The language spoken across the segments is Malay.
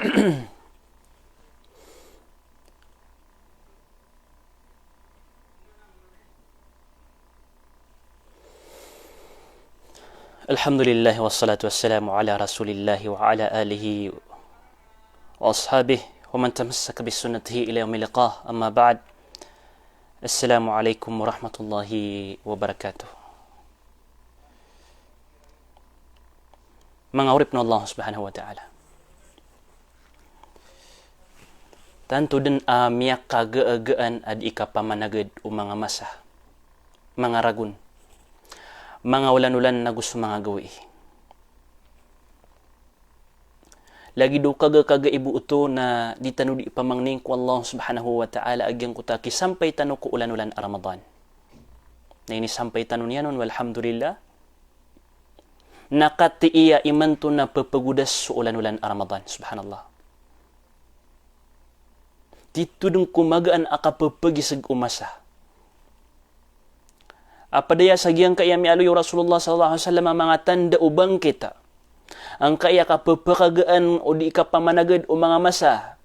Alhamdulillah wassalatu wassalamu ala rasulillah wa ala alihi wa ashabihi wa man tamassaka bisunnatihi ila yaumil liqah. Amma ba'd. Assalamu alaikum warahmatullahi wabarakatuh. Mga urip na Allah subhanahu wa ta'ala. Tanto din miyak kagaagaan ad ikapamanagad o mga masa, mga ragun, mga ulan-ulan na gusto mga gawi. Lagi do kaga ibu uto na di tanu di pamangning ko Allah subhanahu wa ta'ala agyang kutaki sampay tanu ko ulan-ulan a Ramadan. Na ini sampay tanu niyanon walhamdulillah. Nakatiiya imanto na papagudas sa ulan-ulan a Ramadan. Subhanallah. Dito dong kumagaan akapapagisag umasa. Apadaya sagyang kaya mialo yung Rasulullah sallallahu alaihi wasallam mga tanda ubang kita. Ang kaya kapapakagaan o di kapamanagad o mga masa.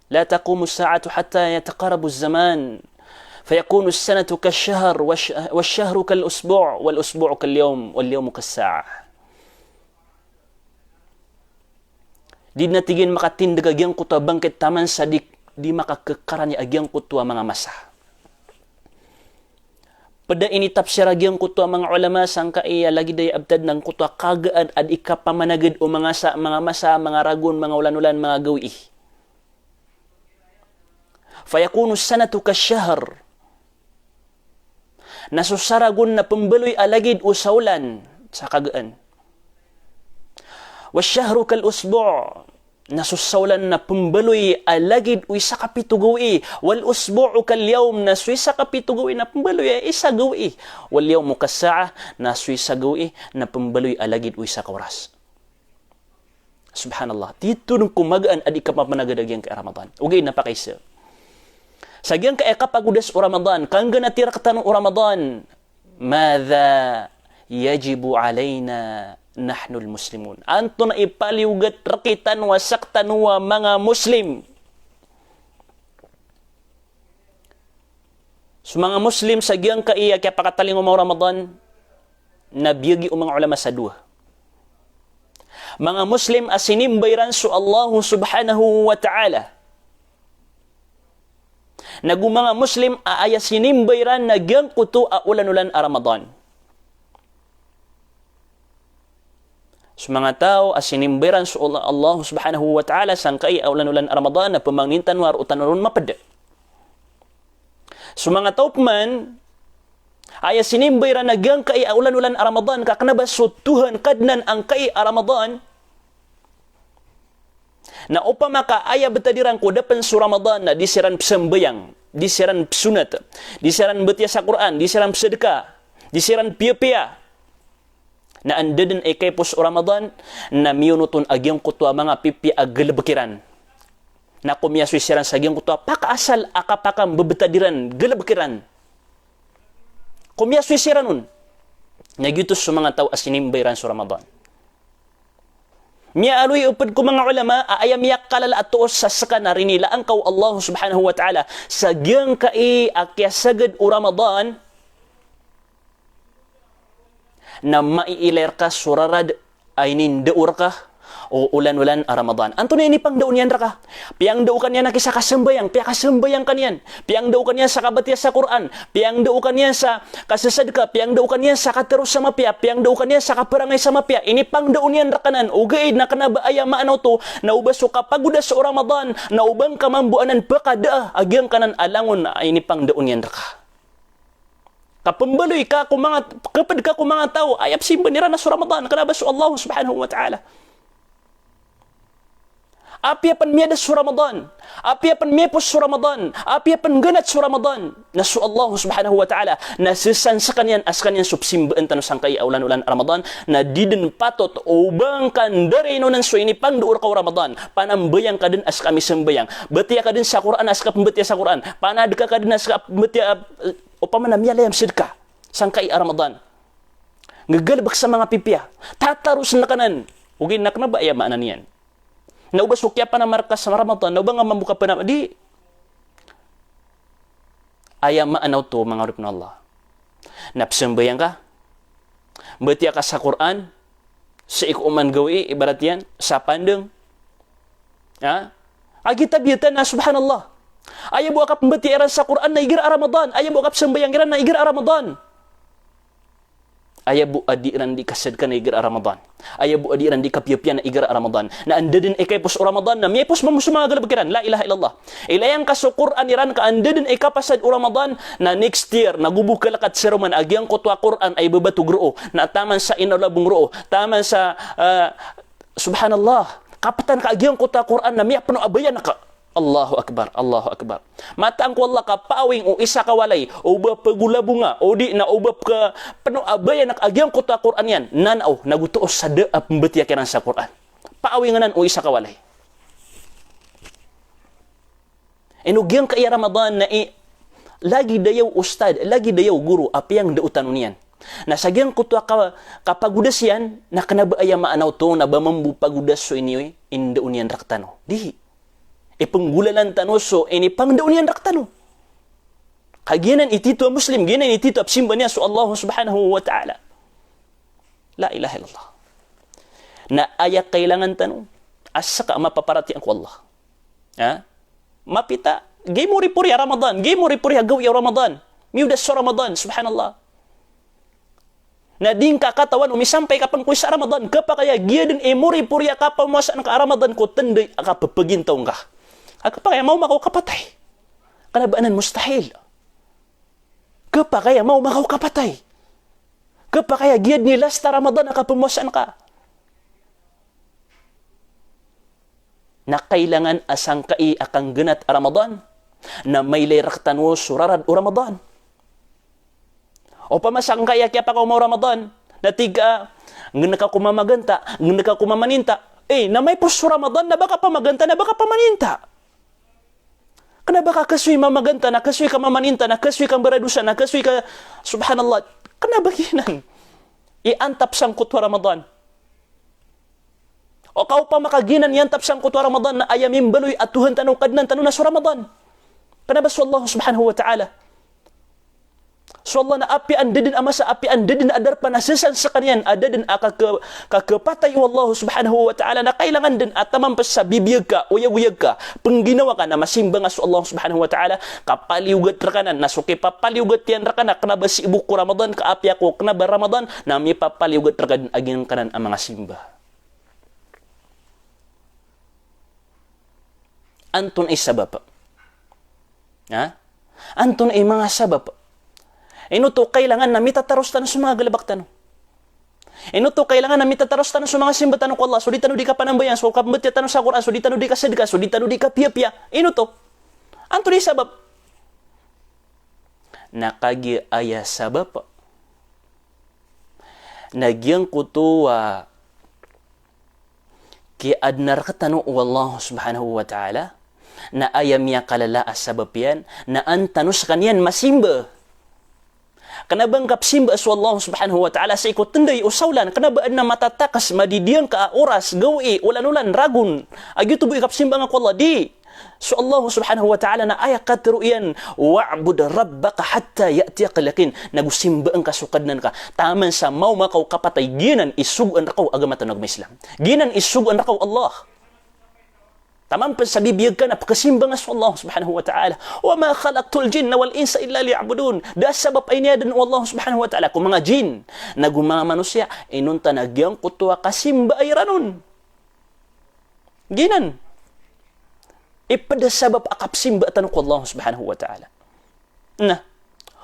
La taqumu as-sa'atu hatta yataqarabu az-zaman. Fayakunu as-sanatu kash-shahr wash-shahru kal-usbu' wal-usbu'u kal-yawm wal-yawmu kas-sa'ah. Di natigin makatindag agyang kuta bangkit taman sa di makakakaran niya agyang kutua mga masa. Pada ini tafsir agyang kutua mga ulama sangka iya lagi day abtad ng kutua kagaan ad ikapamanagad o mga masa, mga ragun, mga ulan-ulan, mga gawi. Fayakunu sanatu kasyahr. Nasusaragun na pembaloy alagid o saulan sa kagaan. Wasyahru kal-usbu' nasusawlan na pembaloy alagid o isa kapito gawi. Wal usbu'u kal yawm na isa kapito gawi na pembaloy isa gawi. Wal yawmu kas-sa'ah na isa gawi na pembaloy alagid o isa kaoras. Subhanallah. Dito nung kumagaan adi ka mapanagadagyang kay Ramadan. Ugay na pa kaysa. Sagyang kay kapagudas o Ramadan, kangga natira ka tanong o Ramadan, madha yajibu alayna nahnul muslimun. Anto na ipaliugat rakitan wa saktan wa mga Muslim. So mga Muslim sa giyang kaiya kaya pakataling umaw Ramadan, nabiyagi o mga ulama sa duha. Mga Muslim asinimbayran so Allah subhanahu wa ta'ala. Mga Muslim aaya sinimbayran na giyang kuto a ulan-ulan a Ramadan. So mga tao asinimbiran sa Allah subhanahu wa ta'ala sangkay ulan-ulan Ramadan na pamangnintan war utanon mapada. So mga tao man ay asinimbiran na gang kay ulan-ulan Ramadan kakanabas so Tuhan kadnan ang kay Ramadan na upama ka aya betadiran ko dapan su Ramadan na disiran sembayang, disiran sunat, disiran betia sa Quran, disiran sedekah, disiran pia-pia na andadan ay kay pus Ramadan na miyunuton agyang kutwa mga pipi agalabakiran na kumiyaswi siran sa agyang kutwa pakaasal akapakam babetadiran galabakiran kumiyaswi siran nun nagyutos sa mga tao asinimbayran sa Ramadan. Miya aloy upad ko mga ulama aayam yak kalala atuos sa sakana rinila ang kaw Allah subhanahu wa ta'ala sa agyang kai akyasagad o Ramadan na maiiler ka surarad ay nindaur ka o ulan-ulan a Ramadan. Anto na ini pang daun yan raka. Piang daw kanya na kisa kasembayang, piang kasembayang kanyan. Piang daw kanya sa kabatya sa Quran, piang daw kanya sa kasasadka, piang daw kanya sa katerus sa mapya, piang daw kanya sa kaperangay sa mapya. Ini pang daun yan rakanan. Ugay na kanabaaya maanaw to na ubaso ka paguda sa Ramadan na ubang kamambuanan pakada agyang kanan alangon na ini pang daun yan raka. Kapambaloy ka kapag ka mga tao ayap simba nira na sa Ramadan kanabas Allah subhanahu wa ta'ala. Apiapan miyadas sa Ramadan, apiapan miyapos sa Ramadan, apiapan ganat sa Ramadan na sa Allah subhanahu wa ta'ala na sisan sa kanyan as kanyan subsimbaan tanong sangkay ulan-ulan Ramadan na didin patot ubang kandari no nan so ini pang duur ka Ramadan panambayang ka din as kami sembayang betiya ka din sa Quran as kapambetiya sa Quran panad ka din as kapambetiya o pamanamyalayam sidka sangkay Ramadan ngagalbak sa mga pipiya tatarus na kanan ugin na kanabaya maanan yan Nauba sukya pa na markas sa Ramadan, nauba nga mambuka pa na, di, ayam maanaw to, mga urip na Allah. Napsambayan ka, batiya ka sa Quran, sa ikuman gawi, ibarat yan, sa pandang. Ha? Agita-bita na, subhanallah. Ayaw buwa ka pambatiyaran sa Quran na igira Ramadan. Ayaw buwa ka sambayang giran na igira Ramadan. Ayaw buwa adiran di kasad ka na igira Ramadan. Ayaw buwa adiran di kapyapian na igira Ramadan. Na andadin ikay pos Ramadan na may pos mamusumang galabagiran. La ilaha illallah. Ilayang ka sa Quran iran ka andadin ikay pasad Ramadan na next year nagubuk kalakat sa Roman agyang kutwa Quran ay babatug roo. Na taman sa inalabong roo. Taman sa subhanallah. Kapatan ka agyang kutwa Quran na may pano abayan na ka. Allahu Akbar, Allahu Akbar. Matang ko Allah ka pawing o isa kawalay, o ba pagulabunga, o di na o ba ka penuh abaya nak agyang kota Quran yan, nanaw, nagutuos sa daap mbetiya kiran sa Quran. Paawinganan o isa kawalay. Inugyang kaya Ramadan na lagi dayaw ustad, lagi dayaw guru, apiyang dautan niyan. Nasagyang kutwa kapagudas yan, na kanabaaya maanaw to, na ba mambu pagudas so inyo, inda uniyan raktano. Di. Penggulalan tanoso ini pangdaun yan raktano. Kaginan itito Muslim, ginan itito absimba niya so Allah subhanahu wa ta'ala. La ilaha illallah. Na ayak kailangan tanong, asa ka mapaparati ang Allah. Ha? Mapita, gay mo ripuri Ramadan, gay mo ripuri hagawi Ramadan. Miudas sa Ramadan, subhanallah. Na din kakatawan, umisampay ka pang kuya sa Ramadan, kapakaya giya din emuri puri ka pamasaan ka Ramadan ko, tenday ka papagintaw ka. Kapag kaya mau makaw kapatay. Kanabaanan mustahil. Kapag kaya mau makaw kapatay. Kapag kaya giyad ni lasta Ramadan nakapumasaan ka. Na kailangan asang kai akang ganat Ramadan na may liraktan mo surarad o Ramadan. O pamasang kaya kaya pa ka mau Ramadan na tiga ngana ka kumamaganta, ngana ka kumamaninta. Na may puso Ramadan na baka pamaganta, na baka pamaninta. Kenapa ka kasui mamaganta, na kasui ka mamaninta, na kasui ka baradusa, na kasui ka subhanallah. Kenapa ginan? Iantap sang kutwa Ramadan. O kau pa makaginan iantap sang kutwa Ramadan na ayamin baloy at Tuhan tanong kadnan tanong na sa Ramadan. Kenapa su Allah subhanahu wa ta'ala? So Allah na api andadin ama sa api andadin adar panasasan sa kanyan adadin kakapatay Allah subhanahu wa ta'ala na kailangan din at tamang pa sa bibiyag ka, uyag-uyag ka, pengginawa ka na masimba nga sa Allah subhanahu wa ta'ala kapaliugat rakanan, nasuki papaliugat yan rakanan, kanaba si ibu ko Ramadan, kaapi ako, kanaba Ramadan, na may papaliugat rakanan aging kanan ang mga simba. Anton ay sabab. Ha? Anton ay mga sabab. Inuto kailangan na mitataros tayo sa mga galabaktan. Inuto kailangan na mitataros tayo sa mga simbatan ko Allah. So di tanu di ka panambayan, so kapambatya tayo sa Quran, so di tanu di ka sadika, so di tanu di ka piya-piya. Inuto. Anto di sabab. Nakagi aya sabab. Nagyang kutuwa ki adnar katanu Allah subhanahu wa ta'ala na ayam ya kalala asabab yan na antanu sa kanyan masimba. Kanabang kapsimba sa Allah subhanahu wa ta'ala sa ikot tenday usawlan, kanabaan na matatakas madidiyan ka oras, gawi, ulan-ulan, ragun. Agito bu ikapsimba nga ko Allah, di. So Allah subhanahu wa ta'ala na ayak katiruyan, wa'bud rabbaka hatta ya'tiyaka lakin. Nagusimba ang kasukadnan ka. Taman sa mau makaw kapatay, ginan isugan rakaw agamatan ng Islam. Ginan isugan rakaw Allah. Tamam pa sa bibiyag ka na pagkasimba nga sa Allah subhanahu wa ta'ala. Wa ma khalaqtul jinna wal insa illa liya'budun. Dahil sabab ay niya din Allah subhanahu wa ta'ala. Kung mga jin na gumamanusya, inunta nagyang kutwa kasimba ay ranun. Ginan. Ipada sabab akapsimba tanong ko Allah subhanahu wa ta'ala. Na.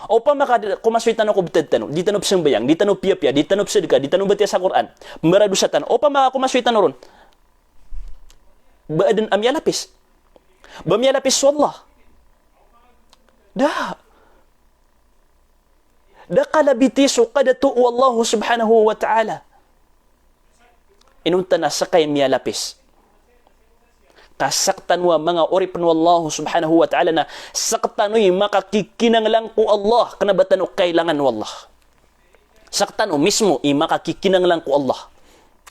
O pa kumaswit tanong ko bitad tanong. Di tanong simbayang, di tanong piya-piya, di tanong sedekah, di tanong batya sa Quran. Maradu sa tanong. O pa kumaswit tanong ron. Baadan am yalapis. Bam yalapis wallah. Da. Da kalabiti suqadatu wallahu subhanahu wa ta'ala. Inunta na sakay miyalapis. Kasaktan wa mga oripin wallahu subhanahu wa ta'ala na saktano'y makakikinang lang ko Allah. Kanabatan o kailangan wallah. Saktano mismo, makakikinang lang ko Allah.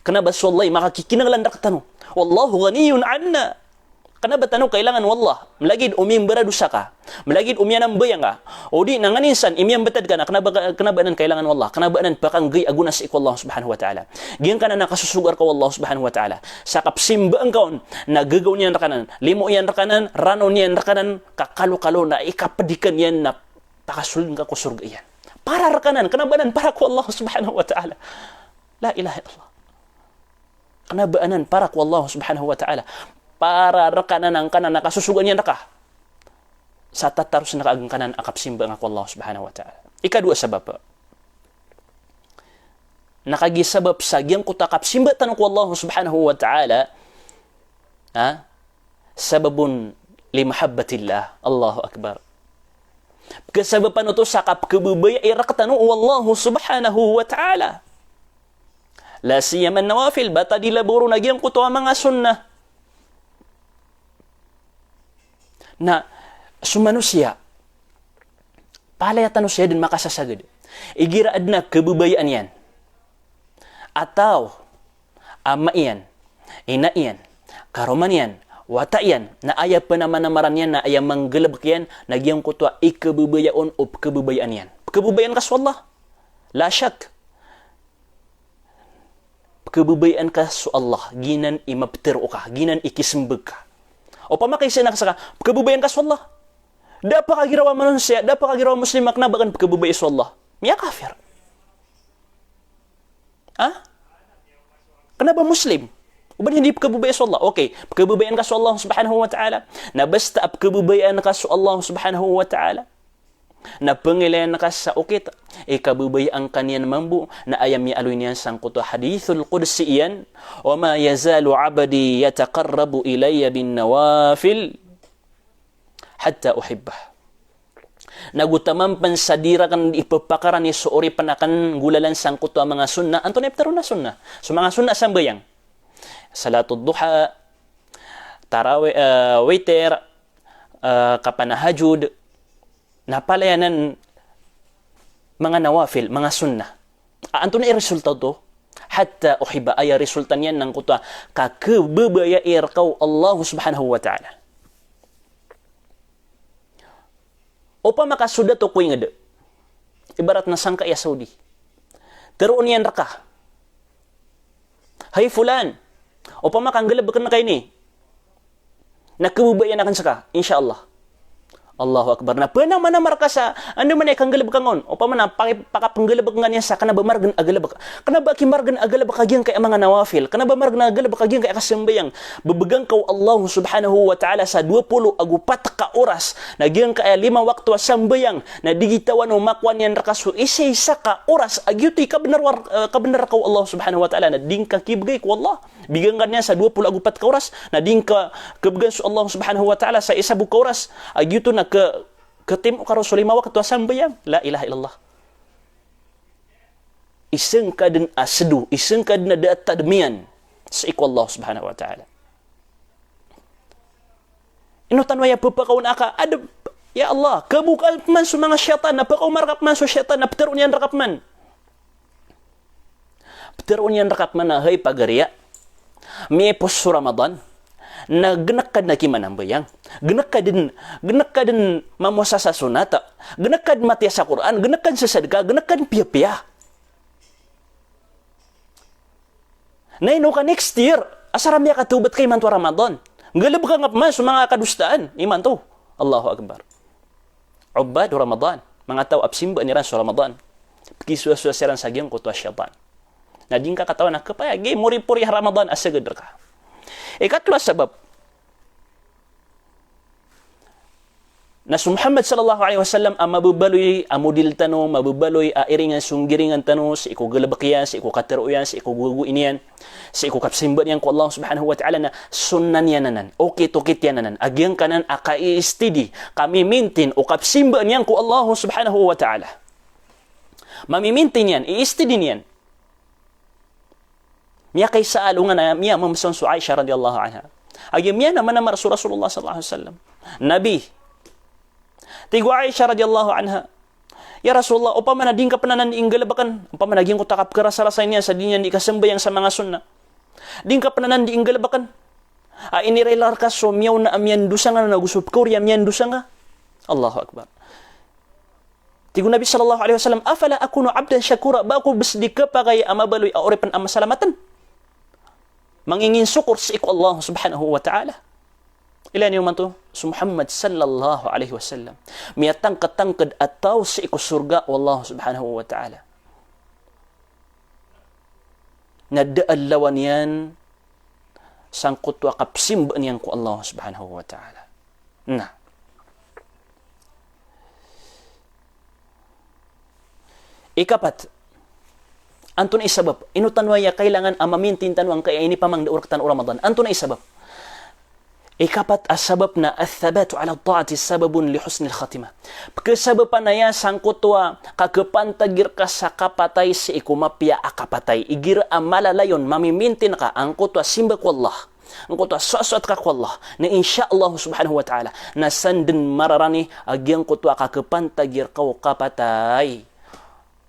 Kenapa wallahi makakikinanglan rak tanu. Wallahu ghaniyun anna. Kenapa tanu kailangan wallah? Melagid umim beradusa ka. Melagid umianam bayang ka. O di nanganinsan imiam betad ka na kenapa nan kailangan wallah? Kenapa nan pakanggay aguna sa Allah subhanahu wa ta'ala? Giyan ka na nakasusugar ka wallah subhanahu wa ta'ala. Sa kapsimba ang kaon, nagagaw niyan rakanan, limo yan rakanan, rano niyan rakanan, kakalo-kalo na ikapadikan yan na pakasulun ka ko surga yan. Para rakanan, kenapa nan para ko Allah subhanahu wa ta'ala? La ilaha illallah. Kenapa nan para ko Allah subhanahu wa ta'ala? Para rekanan ang kanan nakasusugan niya naka sa tatarus nakagang kanan akap simba ng Allah subhanahu wa ta'ala. Ikadua sabab nakagisabab sa giyang kutakap simba tanong ko Allah subhanahu wa ta'ala sababun limahabbatillah. Allahu akbar. Kasababan ito sakap kabubaya irak tanong Allah subhanahu wa ta'ala. La siyaman nawafil bata dilaburo na giyang kutuwa mga sunnah na sumanusia palayatan siya din makasasagad igiraad na kabubayaan yan ataw ama yan ina yan karoman yan wata yan na aya panamanaran yan na aya manggalabak yan nagyang kutwa ikabubayaon o kabubayaan yan kabubayaan kas wallah la syak kabubayaan kas Allah ginan imabtiro ka ginan ikisembeg ka o pamakaysin na ka kabubayan kas wallah. Dapat kagirawa manusia, dapat kagirawa muslim makna bakan kabubayan sa Allah. Miya kafir. Kenapa muslim? Uban hindi kabubayan sa Allah. Okay, kabubayan kas Allah subhanahu wa ta'ala. Na basta kabubayan kas Allah subhanahu wa ta'ala. Na pangilayan ka sa ukit kabubayaan kanyan mambu na ayam ya aluin yan sang kutu hadithul qudsi iyan wa ma yazalu abadi yataqarrabu ilayya bin nawafil hatta uhibbah. Nagutamang pansadira kan ipapakaran ni suori panakan gulalan sang kutu mga sunnah anto na na sunnah so mga sunnah sambayang salatul duha tarawih witer kapanahajud napalayanan mga nawafil, mga sunnah. Anto na i-resulta to? Hatta uhiba ay resulta niyan ng kuta kakababaya irkaw Allah subhanahu wa ta'ala. O pa makasuda to kuy ngada. Ibarat na sangka ya Saudi. Teroon yan raka. Hay fulan. O pa makanggalab ka na kayo ni. Nakababaya na kan saka. Insyaallah. Allahu akbar. Na panang manamar ka sa ano man ay kanggalab kangon o pa man pakapanggalab ka niya sa kana ba margan agalab ka kana ba kimargan agalab ka gyang kay mga nawafil kana ba margan agalab ka gyang kay kasambayang bebegang kau Allah subhanahu wa ta'ala sa 24 ka oras na gyang kay 5 waktu sambayang na digitawan o makwan yan rakaso isa ka oras agyuti ka benar kau Allah subhanahu wa ta'ala na ding ka kibgay ko Allah bigang niya sa 24 ka oras na ding ka kibgay sa Allah subhanahu wa ta'ala sa isa ka oras agyuto na ketim ka Rasulullah waktu sambayang la ilaha illallah iseng kadin asdu iseng kadin data demian sa iku Allah subhanahu wa ta'ala ino tanwaya papakaon aka ada ya Allah kabukal man sa mga syaitan napakaw markap man sa syaitan napteron yan rakap man pteron yan rakap man na hay pagariya may puso Ramadan na genakad na kimanang bayang genakad din mamuasa sa sunata genakad mati sa Quran genakad sa sadaka genakad piya-piya na ino ka next year asaram ya katubat kay manto Ramadan galab ka nga man sa mga kadustaan iman to Allahu akbar ubad Ramadan mga tao absimba niran sa Ramadan kiswa-swa siran sa gyang kutwa syaitan na din ka katawan na kapaya gay muri-puri Ramadan asagad ka. Ikatlo sabab na si Muhammad sallallahu alaihi wasallam mabubaloy amudil tano mabubaloy iringan sunggiringan tano sa iku galabakyan sa iku kateroyan sa iku guguinian sa iku kapsimba niyan ko Allah subhanahu wa ta'ala na sunnan yan nanan okay tukit yan nanan agyang kanan akai-istidi kami mintin o kapsimba niyan ko Allah subhanahu wa ta'ala mamimintin yan i-istidi niyan miya kay saal nga na miya mamson su Aisha radhiyallahu anha agyang miya naman na Rasulullah sallallahu alaihi wasallam nabi tigo Aisha radhiyallahu anha Ya Rasulullah, upama na din ka pananan inggalabakan, upama naging ko takap kerasa-rasa niya sa dinya di kasembayang sa mga sunnah. Din ka pananan di inggalabakan. Inirelar ka so miyaw na amyan dusa nga na nagusup ko riya amyan dusa nga. Allahu Akbar. Tigo Nabi sallallahu alaihi wasallam, afala akunu abdan syakura, ba ako besdi ka pa kay amabaloy auripan amasalamatan. Mangingin syukur sa iku Allah subhanahu wa ta'ala. Ilan yung manto? Su Muhammad sallallahu alaihi wasallam. Miyatang katangkad ataw sa iku surga wallahu subhanahu wa ta'ala. Naddaalawan yan sangkot wa kapsimba niyan ko Allah subhanahu wa ta'ala. Nah. Ikapat, anto na isabab, inutanwaya kailangan amamintin tanwang kaya ini pamang daur katan Ramadan. Anto na isabab. Ikapat asabab na athabatu ala ta'ati sababun li husnil khatimah. Pagkasababan na yan sangkutwa kakapantagir ka sa kapatay si ikumapya akapatay. Igir amalalayon mamimintin ka ang kutwa simba ko Allah. Ang kutwa suaswat ka ko Allah. Na insya Allah subhanahu wa ta'ala na sandin mararani agyang kutwa kakapantagir ka kapatay.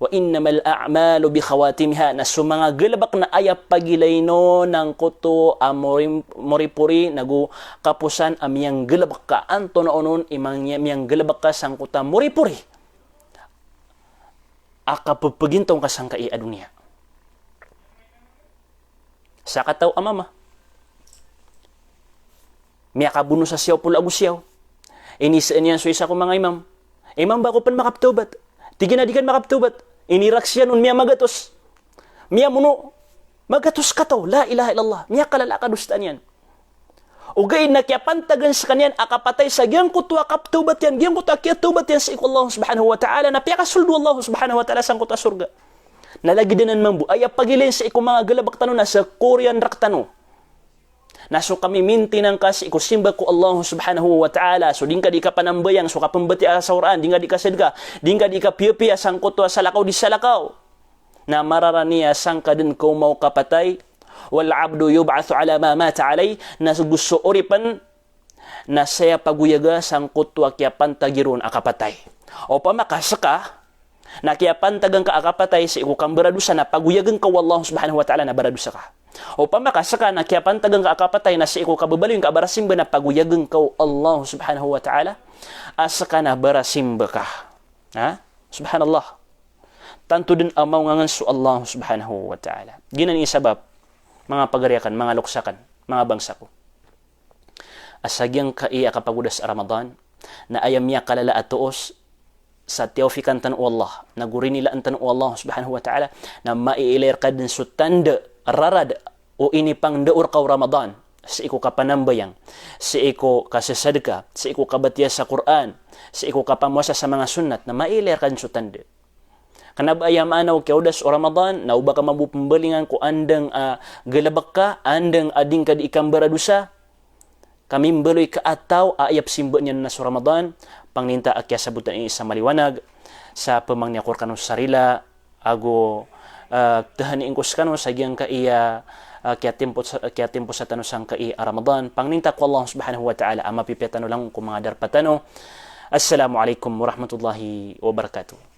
Wa innamal a'malu bi khawatimha, na sumanga gelabak na ayap pagilayno ng kuto moripuri nagu kapusan amyang gelabak ka anto na onon imang miyang gelabak ka sang kuta moripuri akapagpagintong ka sang kai adunia sa kataw amama miya kabuno sa siyaw pula agusyaw inisaan yan so isa ko mga imam ba ko pan makaptubat tigin makaptubat iniraksyan un miya magatos. Miya muno magatos ka to. La ilaha illallah. Miya kalala kadustaan yan. Ugay na kaya pantagan sa kanyan akapatay sa giyang kutwa kaptubat yan. Giyang kutwa kiyatubat yan sa iku Allah subhanahu wa ta'ala. Na piya kasuldo Allah subhanahu wa ta'ala sa kutwa surga. Nalagi din ang mambu. Ay pagilin sa iku mga galabak tano na sa Korean raktano. Naso kami mintinang kasi ikusimba ko Allah subhanahu wa ta'ala. So, di ka panambayang, so kapambati sa Quran, di ka sedga, di ka piya-piya, sangkot sa lakaw di salakaw. Na mararaniya, sangka din ko mau kapatay, wal abdu yub'athu ala ma mata alay, na gusto oripan, na saya paguyaga, sangkot kaya pantagirun akapatay. O pamakasaka, na kaya pantagang ka akapatay, sa ikukang baradusa, na paguyagang ka Allah subhanahu wa ta'ala, na baradusa ka. O pamakasaka na kaya pantagang kaakapatay na si iko kababaliw ka barasimba na paguyagang ka Allah subhanahu wa ta'ala asaka na barasimba ka. Ha? Subhanallah. Tanto din amaw ngangan su Allah subhanahu wa ta'ala. Ginan isabab, mga pagariakan, mga luksakan, mga bangsa ko. Asagyang kaiya kapagudas Ramadan na ayam niya kalala atuos sa teofikan tanu Allah, nagurinila ang tanu Allah subhanahu wa ta'ala na maiilir ka din su tanda rarad o ini pang daur kaw Ramadan sa iko kapanambayang, sa iko kasasadka, sa iko kabatiya sa Quran, sa iko kapamuasa sa mga sunnat na mailir kan sutanda. Kanab ayam anaw kaudas o Ramadan na uba ka mabupambalingan ko andang galabak ka, andang ading ka di ikang baradusa, kami mbaloy ka ataw ayap simba niya na sa Ramadan, pangninta akya sabutan ini sa maliwanag, sa pamangnya kurkano sarila, ago tahaniin ko skano sa giyang kaiya kaya tempo sa tanong sang kai Ramadan pangninta ko Allah subhanahu wa ta'ala ama pipetano lang kung mga darpatano. Assalamualaikum warahmatullahi wabarakatuh.